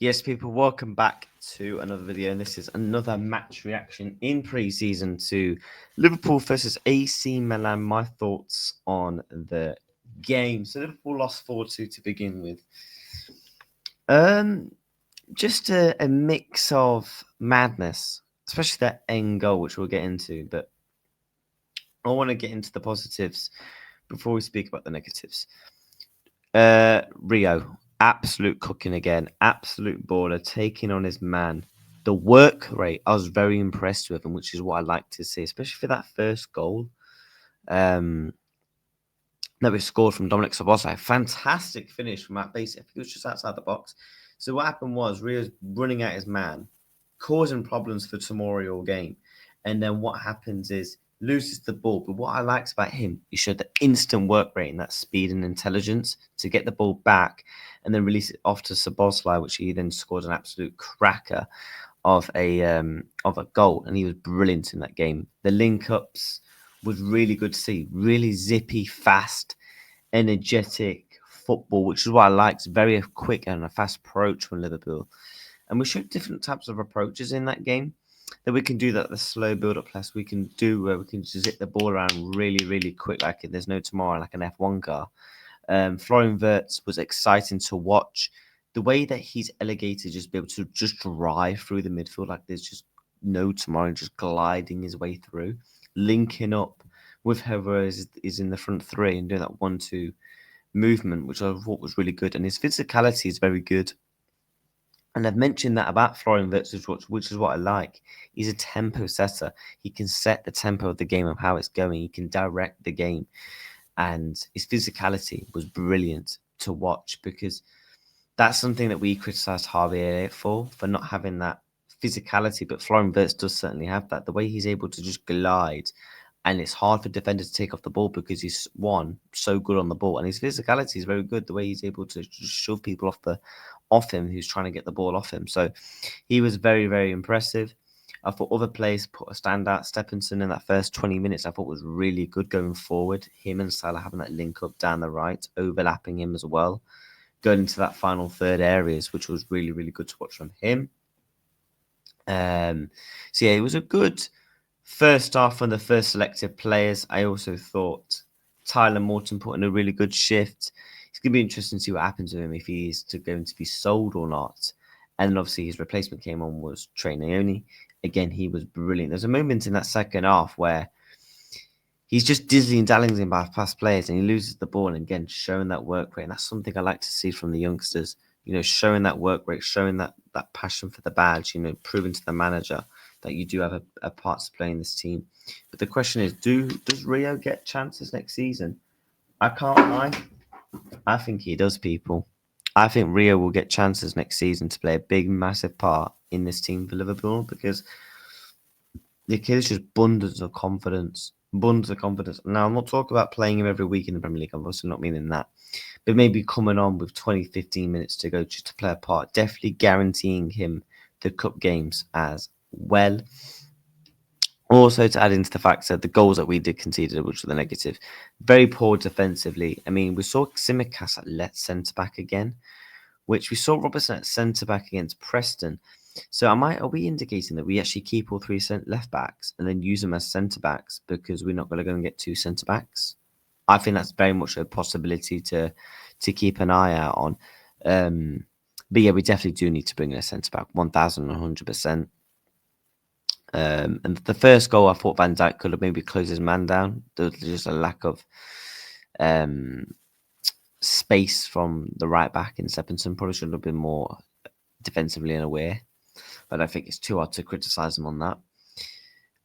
Yes, people, welcome back to another video, and this is another match reaction in pre-season to Liverpool versus AC Milan. My thoughts on the game. So Liverpool lost 4-2 to begin with. Just a mix of madness, especially that end goal, which we'll get into. But I want to get into the positives before we speak about the negatives. Rio, absolute cooking again, absolute baller, taking on his man. The work rate, I was very impressed with him, which is what I like to see, especially for that first goal that we scored from Dominic Szoboszlai. Fantastic finish from that base. I think it was just outside the box. So what happened was Rio's running at his man, causing problems for Tomori all game. And then what happens is loses the ball. But what I liked about him, he showed the instant work rate and that speed and intelligence to get the ball back and then release it off to Szoboszlai, which he then scored an absolute cracker of a goal. And he was brilliant in that game. The link ups was really good to see. Really zippy, fast, energetic football, which is what I liked. Very quick and a fast approach from Liverpool. And we showed different types of approaches in that game. That we can do that the slow build-up plus we can do where we can just zip the ball around really, really quick, like there's no tomorrow, like an F1 car. Florian Wirtz was exciting to watch. The way that he's elegated, just be able to just drive through the midfield like there's just no tomorrow, just gliding his way through, linking up with whoever is in the front three and doing that 1-2 movement, which I thought was really good. And his physicality is very good. And I've mentioned that about Florian Wirtz, which is what I like. He's a tempo setter. He can set the tempo of the game of how it's going. He can direct the game. And his physicality was brilliant to watch because that's something that we criticised Harvey Elliott for not having that physicality. But Florian Wirtz does certainly have that. The way he's able to just glide. And it's hard for defenders to take off the ball because he's, so good on the ball. And his physicality is very good. The way he's able to just shove people off him who's trying to get the ball off him. So he was very, very impressive. I thought other players put a standout. Stephenson in that first 20 minutes, I thought was really good going forward. Him and Salah having that link up down the right, overlapping him as well. Going into that final third areas, which was really, really good to watch from him. So yeah, it was a good first half from the first selected players. I also thought Tyler Morton put in a really good shift. It's going to be interesting to see what happens to him if he's going to be sold or not. And then obviously his replacement came on was Trey Naoni. Again, he was brilliant. There's a moment in that second half where he's just dizzy and dallying by past players and he loses the ball. And again, showing that work rate. And that's something I like to see from the youngsters. Showing that work rate, showing that passion for the badge, proving to the manager that you do have a part to play in this team. But the question is, does Rio get chances next season? I can't lie. I think he does, people. I think Rio will get chances next season to play a big, massive part in this team for Liverpool because the kid is just abundance of confidence. Abundance of confidence. Now, I'm not talking about playing him every week in the Premier League. I'm also not meaning that. But maybe coming on with 20, 15 minutes to go just to play a part. Definitely guaranteeing him the cup games as well. Also, to add into the fact that the goals that we did concede, which were the negative, very poor defensively. I mean, we saw Tsimikas at left centre back again, which we saw Robertson at centre back against Preston. So are we indicating that we actually keep all three left backs and then use them as centre backs because we're not going to go and get two centre backs? I think that's very much a possibility to keep an eye out on. But yeah, we definitely do need to bring in a centre back, 1,100%. And the first goal, I thought Van Dijk could have maybe closed his man down. There was just a lack of space from the right back in Stephenson. Probably should have been more defensively and aware. But I think it's too hard to criticise him on that.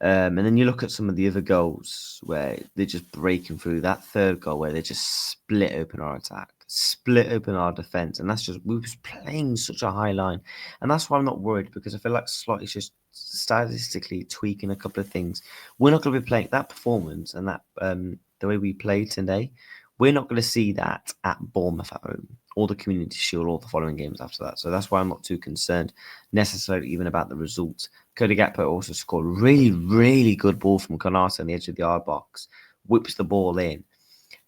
And then you look at some of the other goals where they're just breaking through. That third goal where they just split open our attack, split open our defence. And that's just, we was playing such a high line. And that's why I'm not worried because I feel like Slot is just statistically tweaking a couple of things. We're not going to be playing that performance and that the way we played today. We're not going to see that at Bournemouth at home or the Community Shield or the following games after that. So that's why I'm not too concerned necessarily even about the results. Cody Gakpo also scored a really, really good ball from Konate on the edge of the yard box, whips the ball in,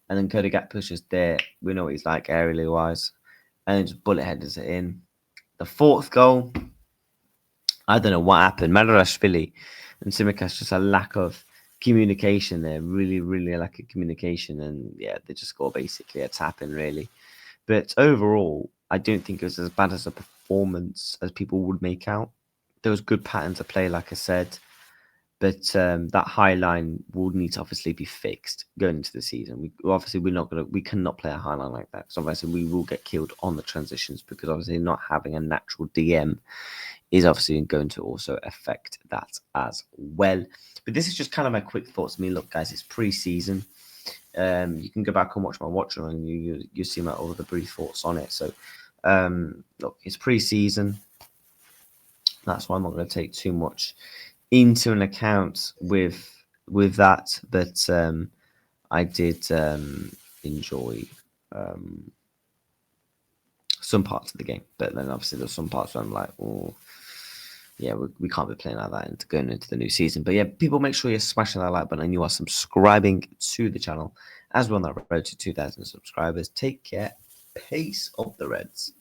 and then Cody Gakpo's just there. We know what he's like aerially wise, and then just bullet headers it in. The fourth goal, I don't know what happened. Madarashvili and Tsimikas, just a lack of communication there. Really, really a lack of communication. And yeah, they just score basically a tap-in, really. But overall, I don't think it was as bad as a performance as people would make out. There was good patterns of play, like I said. But that high line will need to obviously be fixed going into the season. We cannot play a high line like that. So obviously we will get killed on the transitions, because obviously not having a natural DM is obviously going to also affect that as well. But this is just kind of my quick thoughts. I mean, look, guys, it's pre-season. You can go back and watch my watch along, and you see my all of the brief thoughts on it. So, look, it's pre-season. That's why I'm not going to take too much into an account with that. But I did enjoy some parts of the game. But then obviously there's some parts where I'm like, oh, yeah, we can't be playing like that going into the new season. But yeah, people, make sure you're smashing that like button and you are subscribing to the channel as we're on that road to 2,000 subscribers. Take care. Peace of the Reds.